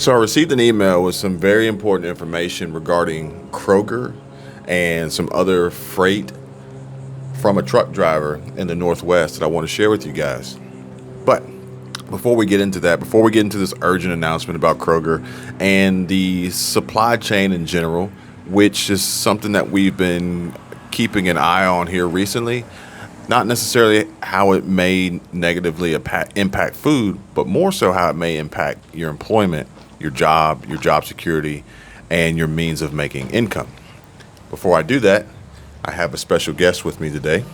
So I received an email with some very important information regarding Kroger and some other freight from a truck driver in the Northwest that I want to share with you guys. But before we get into that, before we get into this urgent announcement about Kroger and the supply chain in general, which is something that we've been keeping an eye on here recently, not necessarily how it may negatively impact food, but more so how it may impact your employment, your job security, and your means of making income. Before I do that, I have a special guest with me today,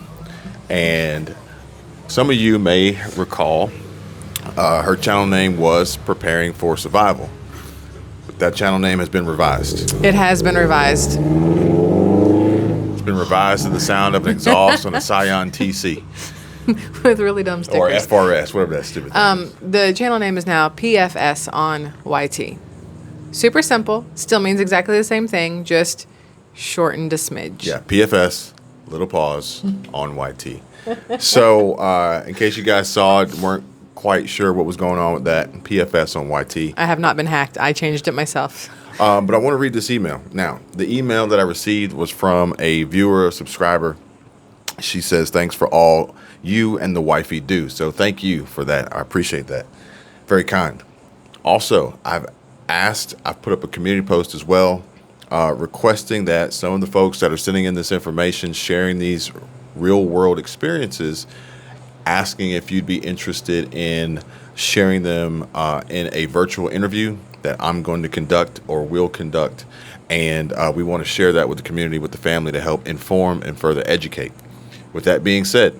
and some of you may recall her channel name was Preparing for Survival. But that channel name has been revised. It has been revised. It's been revised to the sound of an exhaust on a Scion TC. With really dumb stickers. Or FRS, whatever that stupid thing is. The channel name is now PFS on YT. Super simple. Still means exactly the same thing, just shortened a smidge. Yeah, PFS, little pause, on YT. So, in case you guys saw it, weren't quite sure what was going on with that, PFS on YT. I have not been hacked. I changed it myself. But I want to read this email. Now, the email that I received was from a viewer, a subscriber. She says, thanks for all you and the wifey do. So thank you for that. I appreciate that. Very kind. Also, I've put up a community post as well, requesting that some of the folks that are sending in this information, sharing these real world experiences, asking if you'd be interested in sharing them in a virtual interview that I'm going to conduct or will conduct. And we want to share that with the community, with the family, to help inform and further educate. With that being said,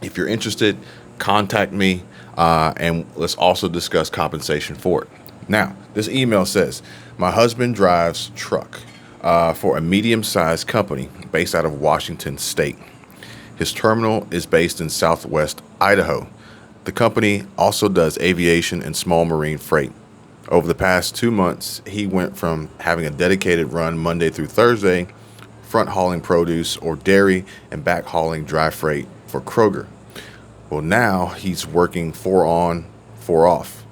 if you're interested, contact me, and let's also discuss compensation for it. Now, this email says, my husband drives truck for a medium-sized company based out of Washington State. His terminal is based in southwest Idaho. The company also does aviation and small marine freight. Over the past 2 months, he went from having a dedicated run Monday through Thursday, front hauling produce or dairy, and back hauling dry freight for Kroger. Well, now he's working 4 on, 4 off.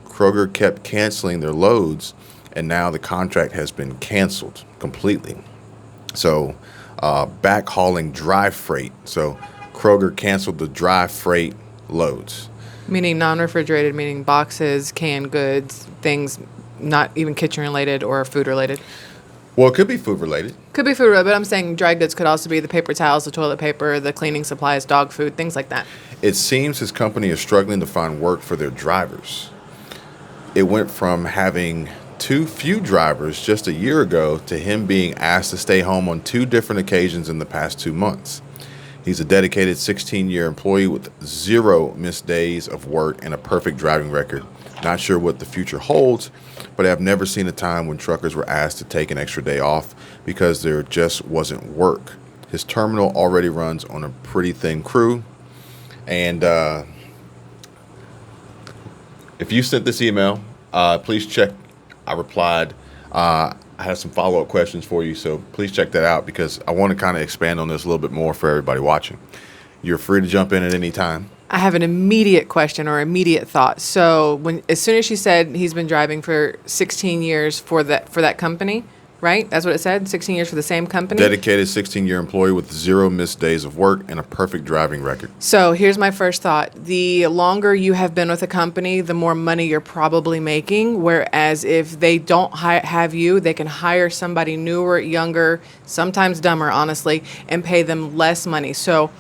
Kroger kept canceling their loads, and now the contract has been canceled completely. So, back hauling dry freight. So, Kroger canceled the dry freight loads. Meaning non-refrigerated, meaning boxes, canned goods, things not even kitchen related or food related. Well, it could be food related. Could be food related, but I'm saying dry goods could also be the paper towels, the toilet paper, the cleaning supplies, dog food, things like that. It seems his company is struggling to find work for their drivers. It went from having too few drivers just a year ago to him being asked to stay home on 2 different occasions in the past 2 months. He's a dedicated 16-year employee with 0 missed days of work and a perfect driving record. Not sure what the future holds, but I've never seen a time when truckers were asked to take an extra day off because there just wasn't work. His terminal already runs on a pretty thin crew. And if you sent this email, please check. I replied. I have some follow-up questions for you, so please check that out because I want to kind of expand on this a little bit more for everybody watching. You're free to jump in at any time. I have an immediate question or immediate thought. So as soon as she said he's been driving for 16 years for that company, right? That's what it said, 16 years for the same company? Dedicated 16-year employee with 0 missed days of work and a perfect driving record. So here's my first thought. The longer you have been with a company, the more money you're probably making. Whereas if they don't have you, they can hire somebody newer, younger, sometimes dumber, honestly, and pay them less money. So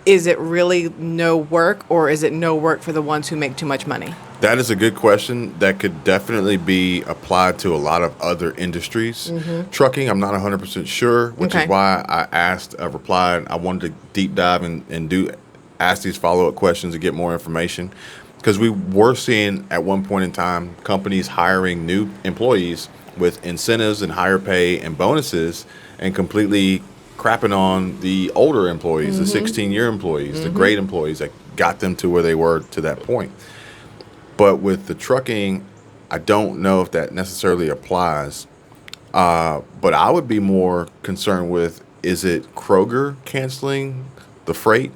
is it really no work, or is it no work for the ones who make too much money? That is a good question that could definitely be applied to a lot of other industries. Mm-hmm. Trucking, I'm not 100% sure, which is why I replied. I wanted to deep dive and ask these follow-up questions to get more information. Because we were seeing at one point in time companies hiring new employees with incentives and higher pay and bonuses and completely crapping on the older employees, the 16-year employees, the great employees that got them to where they were to that point. But with the trucking, I don't know if that necessarily applies. But I would be more concerned with, is it Kroger canceling the freight,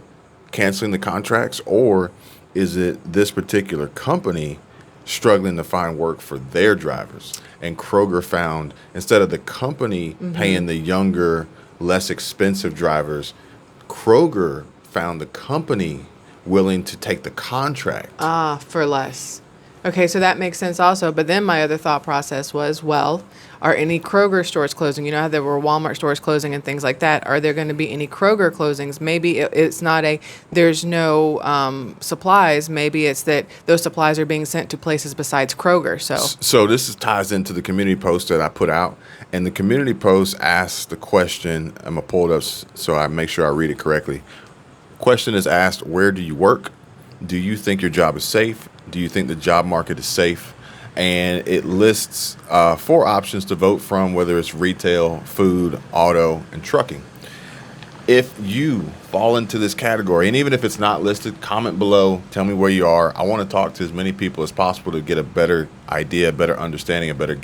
canceling the contracts, or is it this particular company struggling to find work for their drivers. And Kroger found, instead of the company paying the younger, less expensive drivers, Kroger found the company willing to take the contract. For less. Okay, so that makes sense also. But then my other thought process was, well, are any Kroger stores closing? You know how there were Walmart stores closing and things like that. Are there going to be any Kroger closings? Maybe it's not there's no supplies. Maybe it's that those supplies are being sent to places besides Kroger. So this ties into the community post that I put out. And the community post asks the question, I'm going to pull it up so I make sure I read it correctly. Question is asked, where do you work? Do you think your job is safe? Do you think the job market is safe? And it lists 4 options to vote from, whether it's retail, food, auto, and trucking. If you fall into this category, and even if it's not listed, comment below, tell me where you are. I want to talk to as many people as possible to get a better idea, a better understanding, a better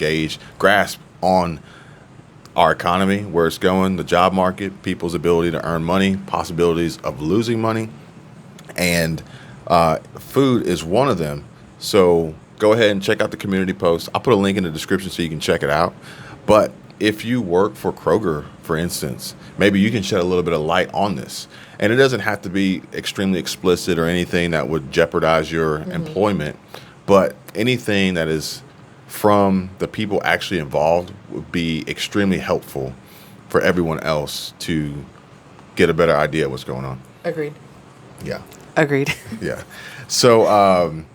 grasp on our economy, where it's going, the job market, people's ability to earn money, possibilities of losing money, and food is one of them. So go ahead and check out the community post. I'll put a link in the description so you can check it out. But if you work for Kroger, for instance, maybe you can shed a little bit of light on this. And it doesn't have to be extremely explicit or anything that would jeopardize your employment, but anything that is from the people actually involved would be extremely helpful for everyone else to get a better idea of what's going on. Agreed. Yeah. Agreed. Yeah. So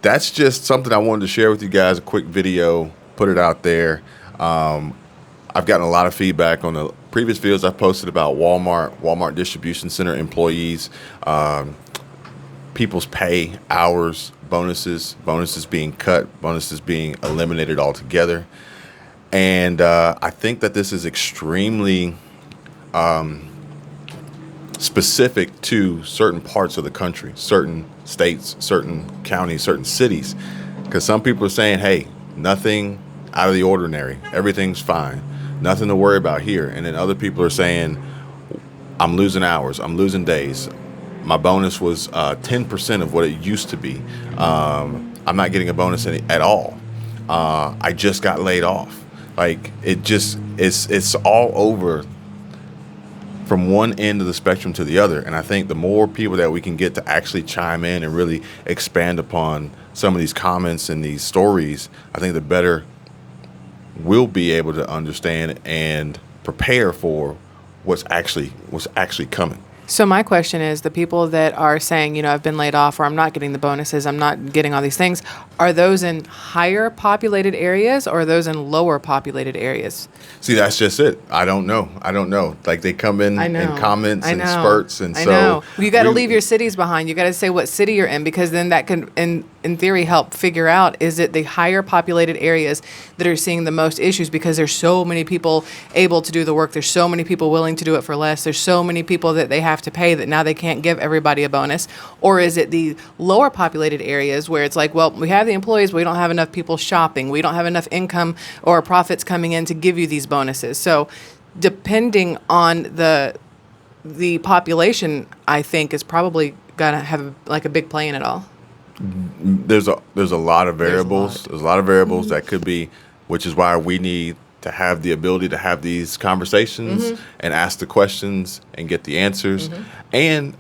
that's just something I wanted to share with you guys, a quick video, put it out there. I've gotten a lot of feedback on the previous videos I posted about Walmart distribution center employees, people's pay, hours, bonuses being cut, bonuses being eliminated altogether. And I think that this is extremely specific to certain parts of the country, certain states, certain counties, certain cities. Because some people are saying, hey, nothing out of the ordinary. Everything's fine. Nothing to worry about here. And then other people are saying, I'm losing hours. I'm losing days. My bonus was 10% of what it used to be. I'm not getting a bonus at all. I just got laid off. Like, it's all over from one end of the spectrum to the other. And I think the more people that we can get to actually chime in and really expand upon some of these comments and these stories, I think the better we'll be able to understand and prepare for what's actually coming. So my question is, the people that are saying, you know, I've been laid off, or I'm not getting the bonuses, I'm not getting all these things, are those in higher populated areas or are those in lower populated areas? See, that's just it. I don't know. Like, they come in comments and spurts, and I know. You got to leave your cities behind. You got to say what city you're in, because then that can, in theory, help figure out, is it the higher populated areas that are seeing the most issues because there's so many people able to do the work. There's so many people willing to do it for less. There's so many people that they have to pay that now they can't give everybody a bonus. Or is it the lower populated areas where it's like, well, we have the employees, but we don't have enough people shopping. We don't have enough income or profits coming in to give you these bonuses. So depending on the population, I think is probably gonna have like a big play in it all. There's a lot of variables. There's a lot of variables that could be, which is why we need to have the ability to have these conversations and ask the questions and get the answers, and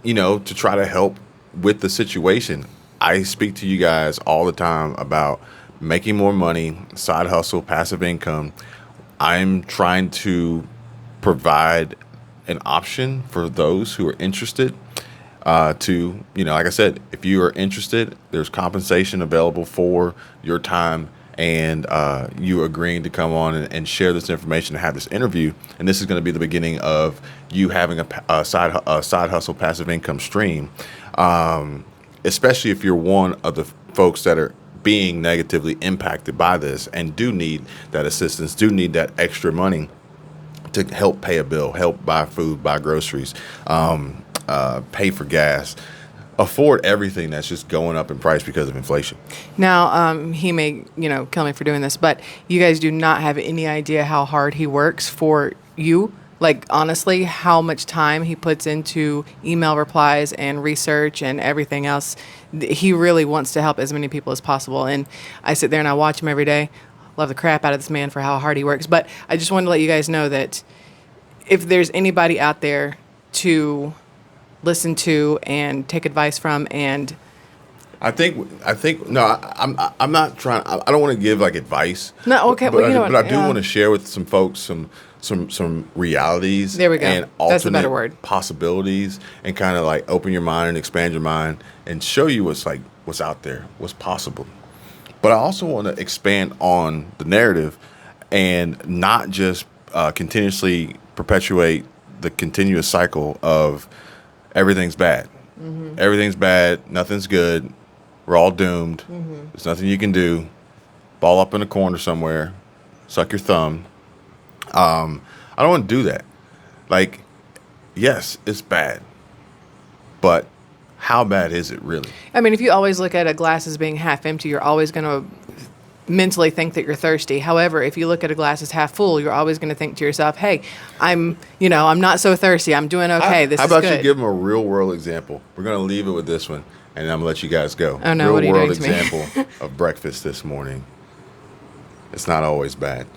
to try to help with the situation. I speak to you guys all the time about making more money, side hustle, passive income. I'm trying to provide an option for those who are interested. Like I said, if you are interested, there's compensation available for your time and you agreeing to come on and share this information and have this interview. And this is going to be the beginning of you having a side hustle, passive income stream, especially if you're one of the folks that are being negatively impacted by this and do need that assistance, do need that extra money to help pay a bill, help buy food, buy groceries, pay for gas, afford everything that's just going up in price because of inflation. Now, he may, kill me for doing this, but you guys do not have any idea how hard he works for you. like honestly how much time he puts into email replies and research and everything else. He really wants to help as many people as possible. And I sit there and I watch him every day. Love the crap out of this man for how hard he works. But I just wanted to let you guys know that if there's anybody out there to listen to and take advice from, and I think no, I'm not trying. I don't want to give like advice. No, okay, but, well, you know but I what, do yeah. want to share with some folks some realities. There we go. And That's a alternate better word. possibilities, and kind of like open your mind and expand your mind and show you what's out there, what's possible. But I also want to expand on the narrative and not just continuously perpetuate the continuous cycle of everything's bad. Everything's bad. Nothing's good. We're all doomed. There's nothing you can do. Ball up in a corner somewhere. Suck your thumb. I don't want to do that. Like, yes, it's bad. But how bad is it really? I mean, if you always look at a glass as being half empty, you're always going to mentally think that you're thirsty. However, if you look at a glass as half full, you're always going to think to yourself, hey, I'm not so thirsty. I'm doing okay. This How is about good. you give them a real world example? We're going to leave it with this one, and I'm going to let you guys go. Oh, no, real what are you world doing to me? example of breakfast this morning. It's not always bad.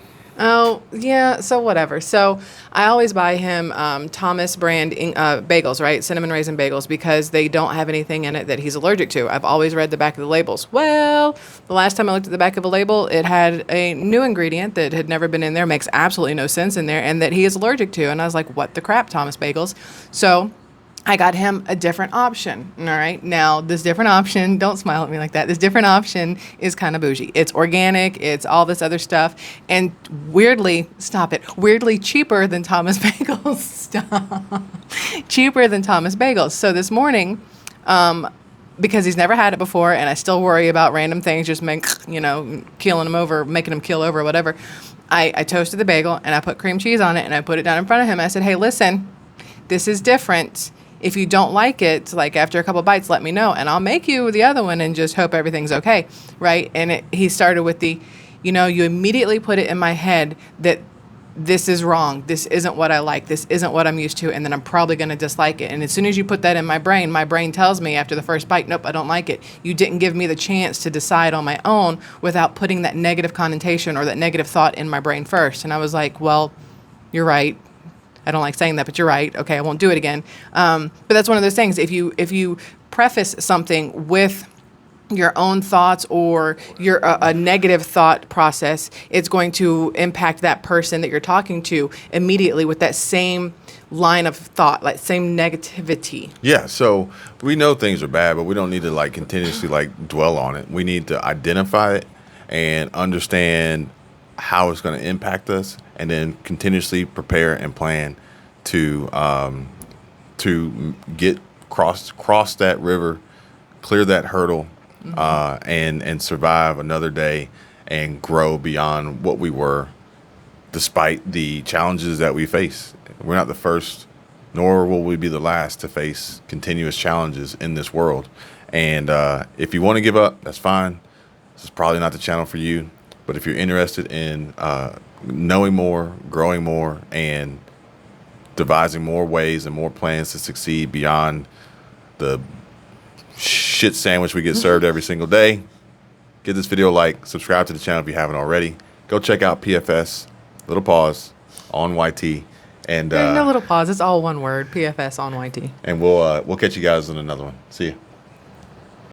Oh, yeah, so whatever. So I always buy him Thomas brand bagels, right? Cinnamon raisin bagels, because they don't have anything in it that he's allergic to. I've always read the back of the labels. Well, the last time I looked at the back of a label, it had a new ingredient that had never been in there, makes absolutely no sense in there, and that he is allergic to. And I was like, what the crap, Thomas Bagels? So I got him a different option. All right. Now, this different option, don't smile at me like that. This different option is kind of bougie. It's organic. It's all this other stuff. And weirdly, stop it, weirdly cheaper than Thomas Bagels. Stop. Cheaper than Thomas Bagels. So this morning, because he's never had it before, and I still worry about random things just keeling him over, making him keel over, whatever. I toasted the bagel and I put cream cheese on it and I put it down in front of him. And I said, hey, listen, this is different. If you don't like it, like after a couple bites, let me know, and I'll make you the other one and just hope everything's okay, right? And he started with you immediately put it in my head that this is wrong. This isn't what I like. This isn't what I'm used to, and then I'm probably going to dislike it. And as soon as you put that in my brain tells me after the first bite, nope, I don't like it. You didn't give me the chance to decide on my own without putting that negative connotation or that negative thought in my brain first. And I was like, well, you're right. I don't like saying that, but you're right. Okay, I won't do it again. But that's one of those things. If you preface something with your own thoughts or your a negative thought process, it's going to impact that person that you're talking to immediately with that same line of thought, like same negativity. Yeah, so we know things are bad, but we don't need to like continuously like dwell on it. We need to identify it and understand how it's going to impact us, and then continuously prepare and plan to get cross that river, clear that hurdle, and survive another day and grow beyond what we were, despite the challenges that we face. We're not the first, nor will we be the last to face continuous challenges in this world. And if you want to give up, that's fine. This is probably not the channel for you. But if you're interested in knowing more, growing more, and devising more ways and more plans to succeed beyond the shit sandwich we get served every single day, give this video a like, subscribe to the channel if you haven't already. Go check out PFS, little pause, on YT. And No little pause. It's all one word. PFS on YT. And we'll catch you guys in another one. See ya.